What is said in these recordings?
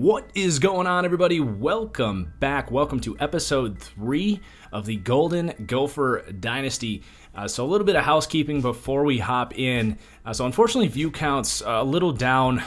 What is going on, everybody? Welcome back. Welcome to episode 3 of the Golden Gopher Dynasty. So a little bit of housekeeping before we hop in. So unfortunately, view counts a little down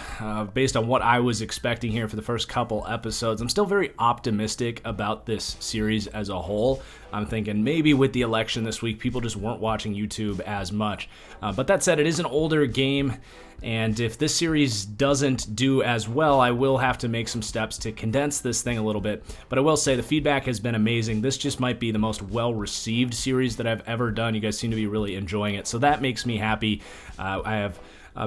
based on what I was expecting here for the first couple episodes. I'm still very optimistic about this series as a whole. I'm thinking maybe with the election this week, people just weren't watching YouTube as much. But that said, it is an older game. And if this series doesn't do as well, I will have to make some steps to condense this thing a little bit. But I will say the feedback has been amazing. This just might be the most well-received series that I've ever done. You guys seem to be really enjoying it, so that makes me happy. I have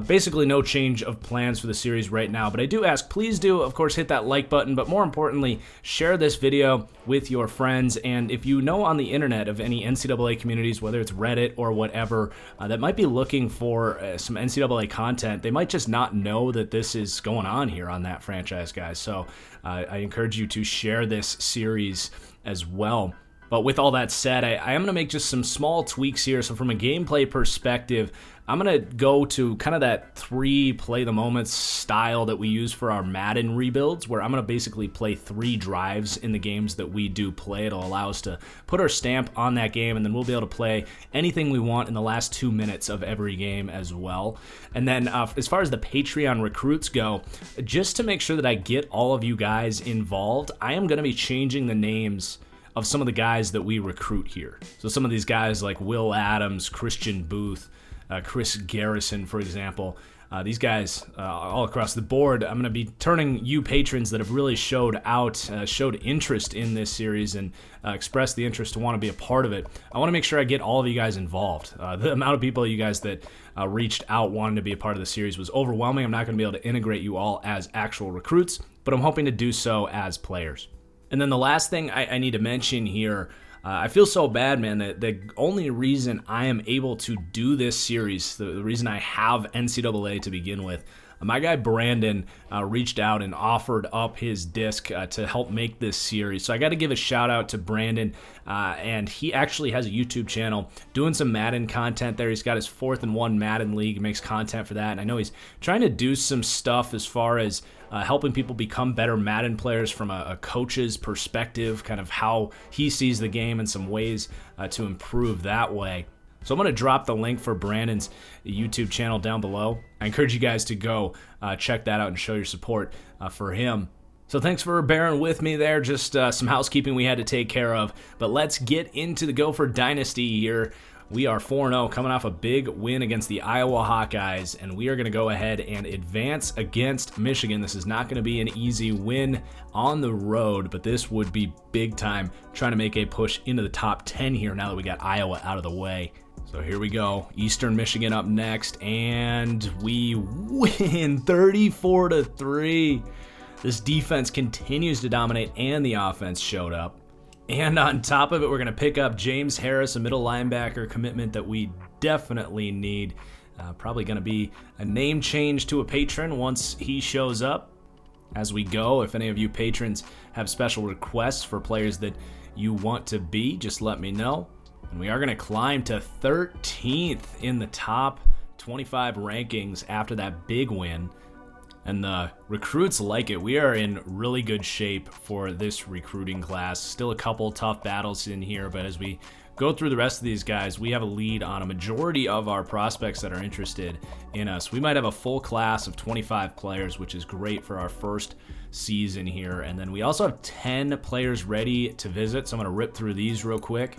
basically no change of plans for the series right now, but I do ask, please do, of course, hit that like button, but more importantly, share this video with your friends. And if you know on the internet of any NCAA communities, whether it's Reddit or whatever, that might be looking for some NCAA content, they might just not know that this is going on here on That Franchise Guy. So I encourage you to share this series as well. But with all that said, I am going to make just some small tweaks here. So from a gameplay perspective, I'm going to go to kind of that 3 play the moments style that we use for our Madden rebuilds, where I'm going to basically play 3 drives in the games that we do play. It'll allow us to put our stamp on that game, and then we'll be able to play anything we want in the last 2 minutes of every game as well. And then as far as the Patreon recruits go, just to make sure that I get all of you guys involved, I am going to be changing the names of some of the guys that we recruit here. So some of these guys like Will Adams, Christian Booth, Chris Garrison, for example. These guys all across the board, I'm going to be turning you patrons that have really showed interest in this series and expressed the interest to want to be a part of it. I want to make sure I get all of you guys involved. The amount of people, you guys that reached out wanting to be a part of the series was overwhelming. I'm not going to be able to integrate you all as actual recruits, but I'm hoping to do so as players. And then the last thing I need to mention here, I feel so bad, man, that the only reason I am able to do this series, the reason I have NCAA to begin with, my guy Brandon reached out and offered up his disc to help make this series. So I got to give a shout out to Brandon, and he actually has a YouTube channel doing some Madden content there. He's got his 4th and 1 Madden League, makes content for that, and I know he's trying to do some stuff as far as helping people become better Madden players from a coach's perspective, kind of how he sees the game and some ways to improve that way. So I'm going to drop the link for Brandon's YouTube channel down below. I encourage you guys to go check that out and show your support for him. So thanks for bearing with me there. Just some housekeeping we had to take care of. But let's get into the Gopher Dynasty here. We are 4-0, coming off a big win against the Iowa Hawkeyes, and we are going to go ahead and advance against Michigan. This is not going to be an easy win on the road, but this would be big time trying to make a push into the top 10 here now that we got Iowa out of the way. So here we go. Eastern Michigan up next, and we win 34-3. This defense continues to dominate, and the offense showed up. And on top of it, we're going to pick up James Harris, a middle linebacker commitment that we definitely need. Probably going to be a name change to a patron once he shows up. As we go, if any of you patrons have special requests for players that you want to be, just let me know. And we are going to climb to 13th in the top 25 rankings after that big win. And the recruits like it. We are in really good shape for this recruiting class. Still a couple tough battles in here, but as we go through the rest of these guys, we have a lead on a majority of our prospects that are interested in us. We might have a full class of 25 players, which is great for our first season here. And then we also have 10 players ready to visit, so I'm going to rip through these real quick.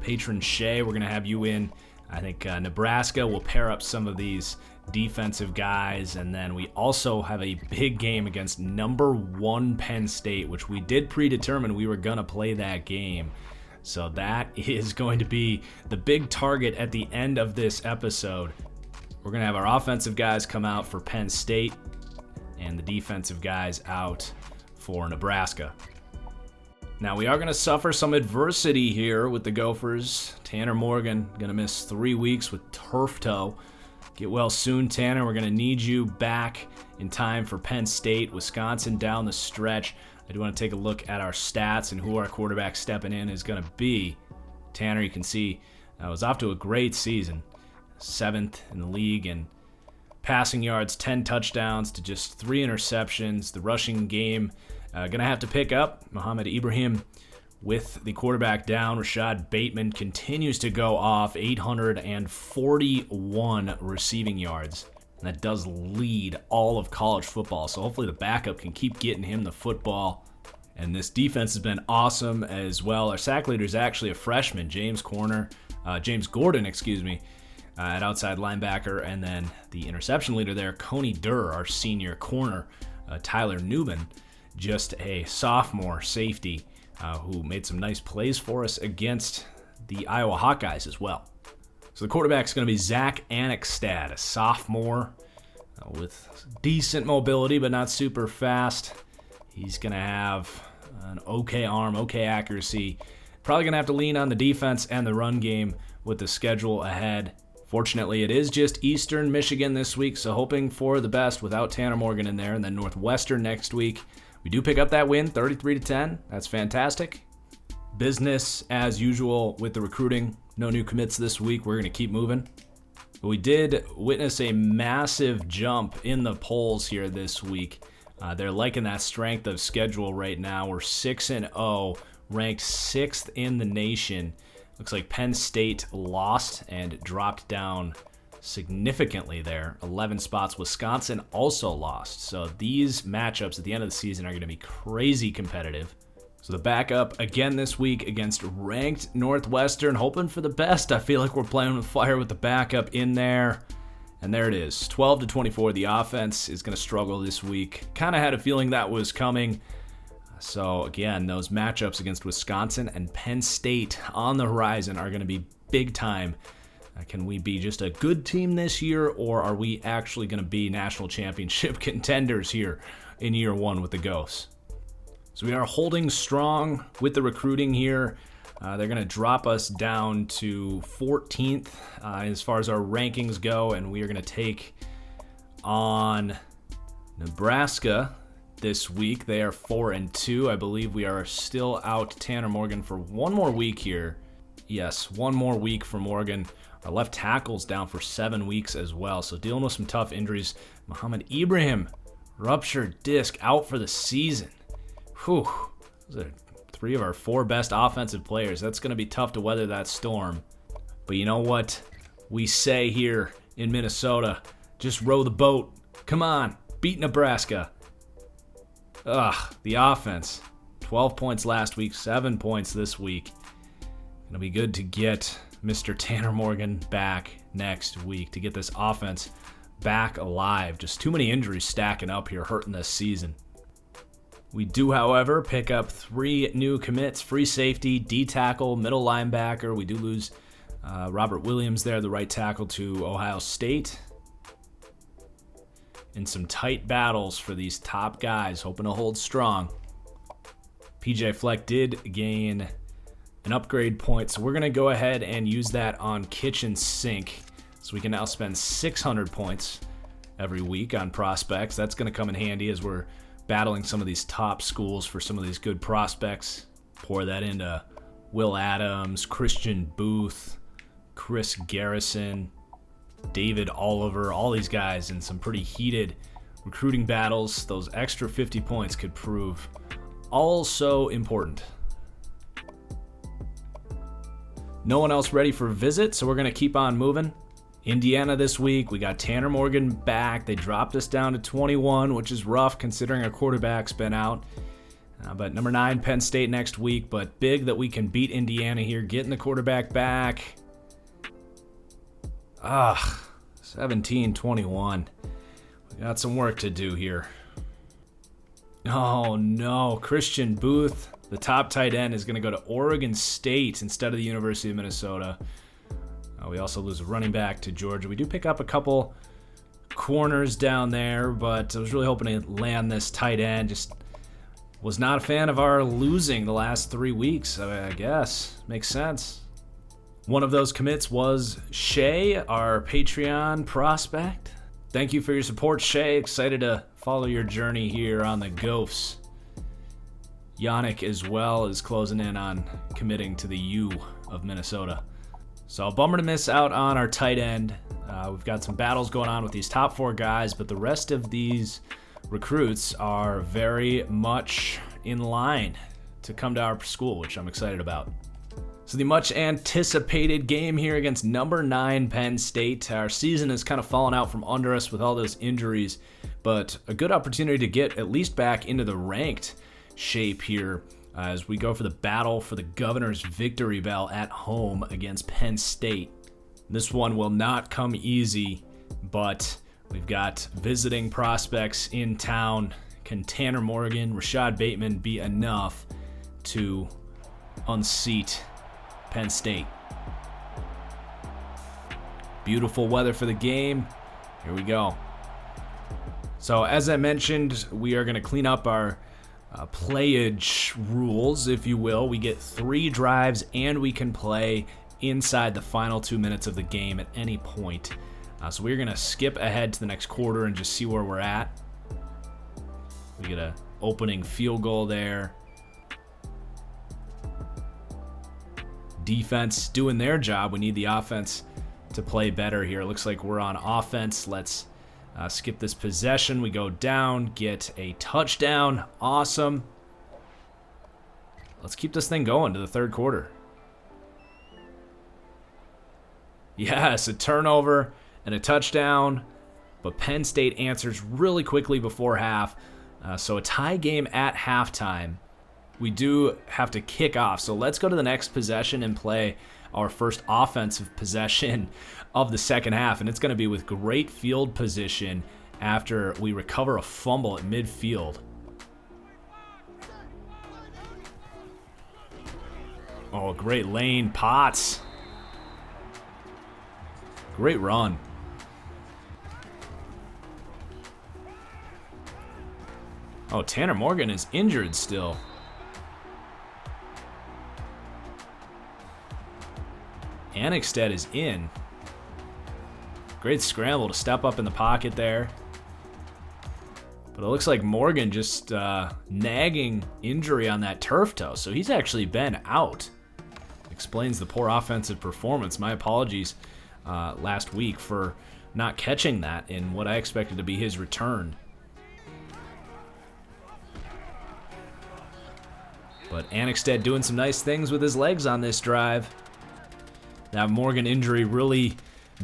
Patron Shea, we're going to have you in. I think Nebraska will pair up some of these defensive guys, and then we also have a big game against number 1 Penn State, which we did predetermine we were going to play that game. So that is going to be the big target at the end of this episode. We're going to have our offensive guys come out for Penn State and the defensive guys out for Nebraska. Now we are going to suffer some adversity here with the Gophers. Tanner Morgan going to miss 3 weeks with turf toe. Get well soon, Tanner. We're going to need you back in time for Penn State, Wisconsin down the stretch. I do want to take a look at our stats and who our quarterback stepping in is going to be. Tanner, you can see, was off to a great season. 7th in the league in passing yards, 10 touchdowns to just 3 interceptions. The rushing game going to have to pick up. Mohamed Ibrahim with the quarterback down. Rashad Bateman continues to go off, 841 receiving yards. And that does lead all of college football. So hopefully the backup can keep getting him the football. And this defense has been awesome as well. Our sack leader is actually a freshman, James Gordon, at outside linebacker. And then the interception leader there, Coney Durr, our senior corner, Tyler Newman, just a sophomore safety who made some nice plays for us against the Iowa Hawkeyes as well. So the quarterback's going to be Zach Anixstad, a sophomore with decent mobility but not super fast. He's going to have an okay arm, okay accuracy. Probably going to have to lean on the defense and the run game with the schedule ahead. Fortunately, it is just Eastern Michigan this week, so hoping for the best without Tanner Morgan in there. And then Northwestern next week. We do pick up that win, 33-10. That's fantastic. Business as usual with the recruiting. No new commits this week. We're going to keep moving. But we did witness a massive jump in the polls here this week. They're liking that strength of schedule right now. We're 6-0, ranked 6th in the nation. Looks like Penn State lost and dropped down significantly there. 11 spots. Wisconsin also lost. So these matchups at the end of the season are going to be crazy competitive. So the backup again this week against ranked Northwestern, hoping for the best. I feel like we're playing with fire with the backup in there. And there it is, 12-24. The offense is going to struggle this week. Kind of had a feeling that was coming. So again, those matchups against Wisconsin and Penn State on the horizon are going to be big time. Can we be just a good team this year, or are we actually going to be national championship contenders here in year one with the Gophers? So we are holding strong with the recruiting here. They're going to drop us down to 14th as far as our rankings go, and we are going to take on Nebraska this week. They are 4-2. I believe we are still out Tanner Morgan for one more week here. Yes, one more week for Morgan. Our left tackle's down for 7 weeks as well, so dealing with some tough injuries. Mohamed Ibrahim, ruptured disc, out for the season. Whew. Those are 3 of our 4 best offensive players. That's going to be tough to weather that storm. But you know what we say here in Minnesota? Just row the boat. Come on, beat Nebraska. The offense. 12 points last week, 7 points this week. It'll be good to get Mr. Tanner Morgan back next week to get this offense back alive. Just too many injuries stacking up here, hurting this season. We do, however, pick up 3 new commits: free safety, D-tackle, middle linebacker. We do lose Robert Williams there, the right tackle, to Ohio State. In some tight battles for these top guys, hoping to hold strong. PJ Fleck did gain an upgrade point, so we're going to go ahead and use that on kitchen sink. So we can now spend 600 points every week on prospects. That's going to come in handy as we're battling some of these top schools for some of these good prospects. Pour that into Will Adams, Christian Booth, Chris Garrison, David Oliver, all these guys in some pretty heated recruiting battles. Those extra 50 points could prove also important. No one else ready for a visit, so we're going to keep on moving. Indiana this week, we got Tanner Morgan back. They dropped us down to 21, which is rough considering our quarterback's been out. But number 9, Penn State next week, but big that we can beat Indiana here, getting the quarterback back. 17-21. We got some work to do here. Oh no, Christian Booth, the top tight end, is going to go to Oregon State instead of the University of Minnesota. We also lose a running back to Georgia. We do pick up a couple corners down there, but I was really hoping to land this tight end. Just was not a fan of our losing the last 3 weeks, I guess. Makes sense. One of those commits was Shay, our Patreon prospect. Thank you for your support, Shay. Excited to follow your journey here on the Gophers. Yannick as well is closing in on committing to the U of Minnesota. So bummer to miss out on our tight end. We've got some battles going on with these top 4 guys, but the rest of these recruits are very much in line to come to our school, which I'm excited about. So the much anticipated game here against number 9 Penn State. Our season has kind of fallen out from under us with all those injuries, but a good opportunity to get at least back into the ranked shape here as we go for the battle for the Governor's victory bell at home against Penn State. This one will not come easy, but we've got visiting prospects in town. Can Tanner Morgan, Rashad Bateman be enough to unseat Penn State? Beautiful weather for the game. Here we go. So as I mentioned, we are going to clean up our playage rules, if you will. We get 3 drives and we can play inside the final 2 minutes of the game at any point. So we're going to skip ahead to the next quarter and just see where we're at. We get an opening field goal there. Defense doing their job. We need the offense to play better here. It looks like we're on offense. Let's skip this possession. We go down, get a touchdown. Awesome. Let's keep this thing going to the third quarter. Yes, a turnover and a touchdown, but Penn State answers really quickly before half. So a tie game at halftime. We do have to kick off. So let's go to the next possession and play our first offensive possession of the second half. And it's going to be with great field position after we recover a fumble at midfield. Oh, great lane. Potts. Great run. Oh, Tanner Morgan is injured still. Annexstead is in. Great scramble to step up in the pocket there. But it looks like Morgan just nagging injury on that turf toe. So he's actually been out. Explains the poor offensive performance. My apologies last week for not catching that in what I expected to be his return. But Annexstead doing some nice things with his legs on this drive. That Morgan injury really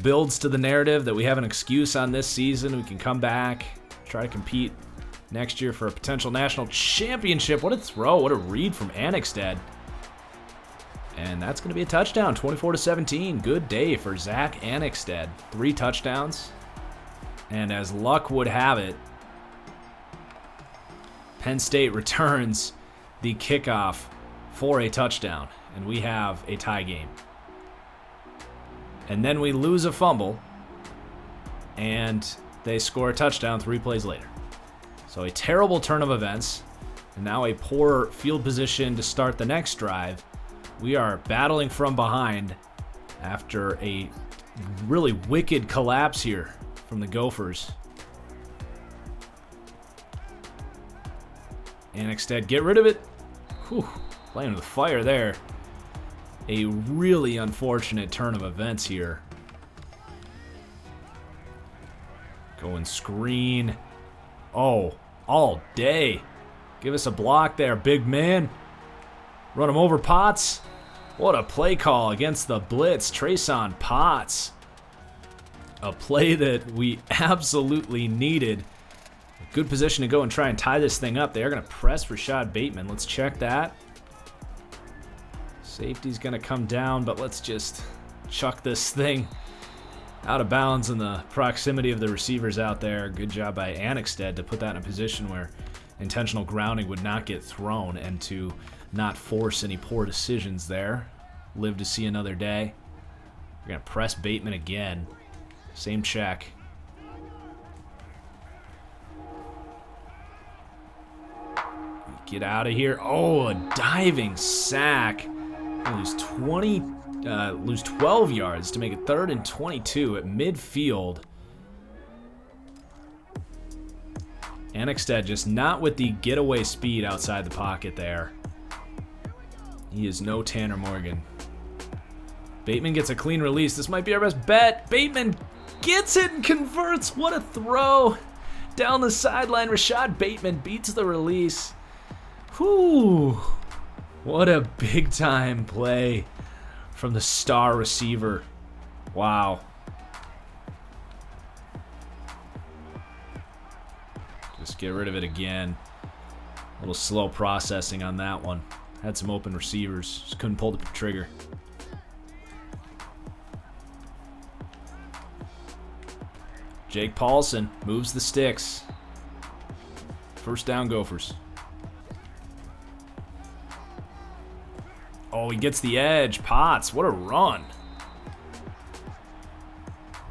builds to the narrative that we have an excuse on this season. We can come back, try to compete next year for a potential national championship. What a throw. What a read from Annexstead. And that's going to be a touchdown, 24-17. Good day for Zach Annexstead. 3 touchdowns. And as luck would have it, Penn State returns the kickoff for a touchdown. And we have a tie game. And then we lose a fumble. And they score a touchdown 3 plays later. So a terrible turn of events. And now a poor field position to start the next drive. We are battling from behind after a really wicked collapse here from the Gophers. Annexstead, get rid of it. Whew, playing with fire there. A really unfortunate turn of events here. Going screen. Oh, all day. Give us a block there, big man. Run him over, Potts. What a play call against the blitz. Treson Potts. A play that we absolutely needed. A good position to go and try and tie this thing up. They are going to press Rashad Bateman. Let's check that. Safety's going to come down, but let's just chuck this thing out of bounds in the proximity of the receivers out there. Good job by Annexstead to put that in a position where intentional grounding would not get thrown and to not force any poor decisions there. Live to see another day. We're going to press Bateman again. Same check. Get out of here. Oh, a diving sack. Lose 12 yards to make it 3rd and 22 at midfield. Annexstead just not with the getaway speed outside the pocket there. He is no Tanner Morgan. Bateman gets a clean release. This might be our best bet. Bateman gets it and converts. What a throw. Down the sideline, Rashad Bateman beats the release. Whew. What a big-time play from the star receiver. Wow. Just get rid of it again. A little slow processing on that one. Had some open receivers. Just couldn't pull the trigger. Jake Paulson moves the sticks. First down, Gophers. Oh, he gets the edge. Potts, what a run.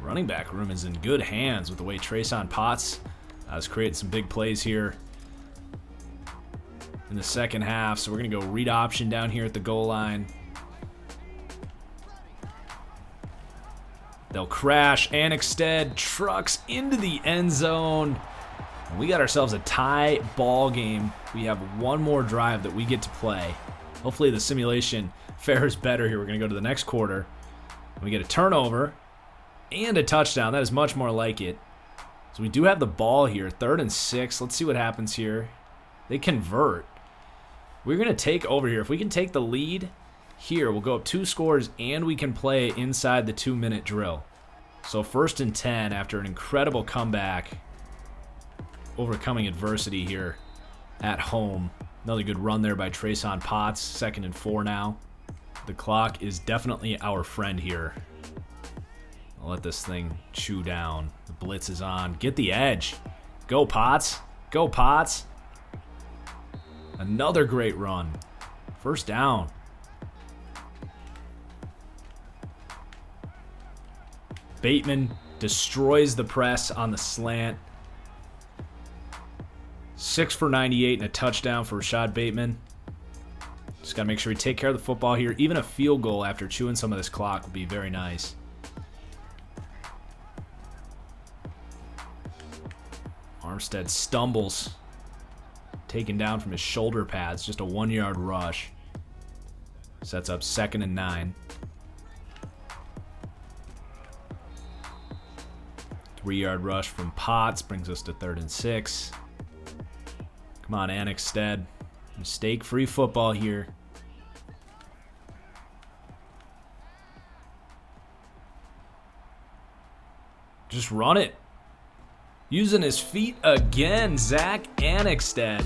Running back room is in good hands with the way Trayshawn Potts has created some big plays here in the second half. So we're going to go read option down here at the goal line. They'll crash. Annexted trucks into the end zone. And we got ourselves a tie ball game. We have one more drive that we get to play. Hopefully the simulation fares better here. We're going to go to the next quarter. We get a turnover and a touchdown. That is much more like it. So we do have the ball here. 3rd and 6. Let's see what happens here. They convert. We're going to take over here. If we can take the lead here, we'll go up 2 scores, and we can play inside the 2-minute drill. So 1st and 10 after an incredible comeback, overcoming adversity here at home. Another good run there by Trayshawn Potts. 2nd and 4 now. The clock is definitely our friend here. I'll let this thing chew down. The blitz is on. Get the edge. Go Potts. Go Potts. Another great run. First down. Bateman destroys the press on the slant. 6 for 98 and a touchdown for Rashad Bateman. Just got to make sure we take care of the football here. Even a field goal after chewing some of this clock would be very nice. Armstead stumbles. Taken down from his shoulder pads. Just a 1-yard rush. Sets up 2nd and 9. 3-yard rush from Potts brings us to 3rd and 6. Come on, Annexted. Mistake-free football here. Just run it. Using his feet again, Zach Annexted.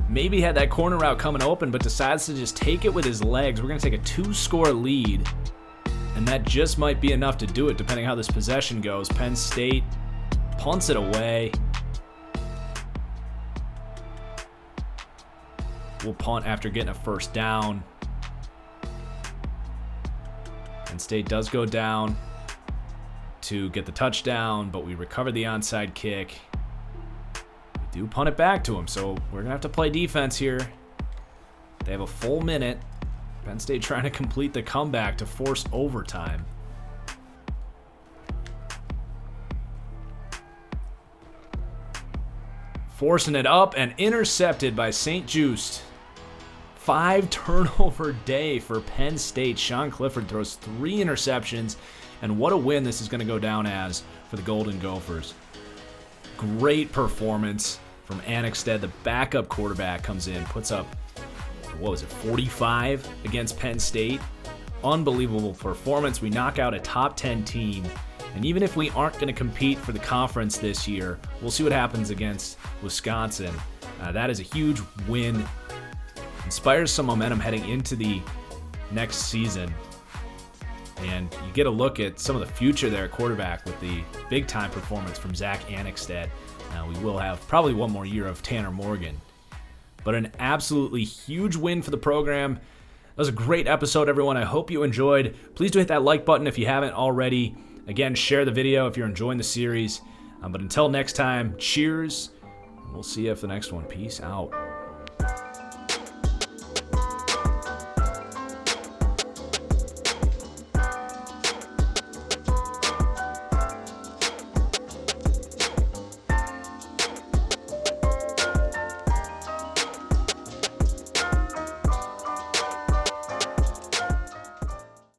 Maybe had that corner route coming open, but decides to just take it with his legs. We're going to take a 2-score lead, and that just might be enough to do it, depending how this possession goes. Penn State punts it away. We'll punt after getting a first down. Penn State does go down to get the touchdown, but we recover the onside kick. We do punt it back to him, so we're going to have to play defense here. They have a full minute. Penn State trying to complete the comeback to force overtime. Forcing it up and intercepted by St. Just. 5-turnover day for Penn State. Sean Clifford throws 3 interceptions, and what a win this is going to go down as for the Golden Gophers. Great performance from Annexted. The backup quarterback comes in, puts up, 45 against Penn State. Unbelievable performance. We knock out a top 10 team. And even if we aren't going to compete for the conference this year, we'll see what happens against Wisconsin. That is a huge win. Inspires some momentum heading into the next season. And you get a look at some of the future there at quarterback with the big-time performance from Zach Annexted. We will have probably one more year of Tanner Morgan. But an absolutely huge win for the program. That was a great episode, everyone. I hope you enjoyed. Please do hit that like button if you haven't already. Again, share the video if you're enjoying the series. But until next time, cheers. We'll see you for the next one. Peace out.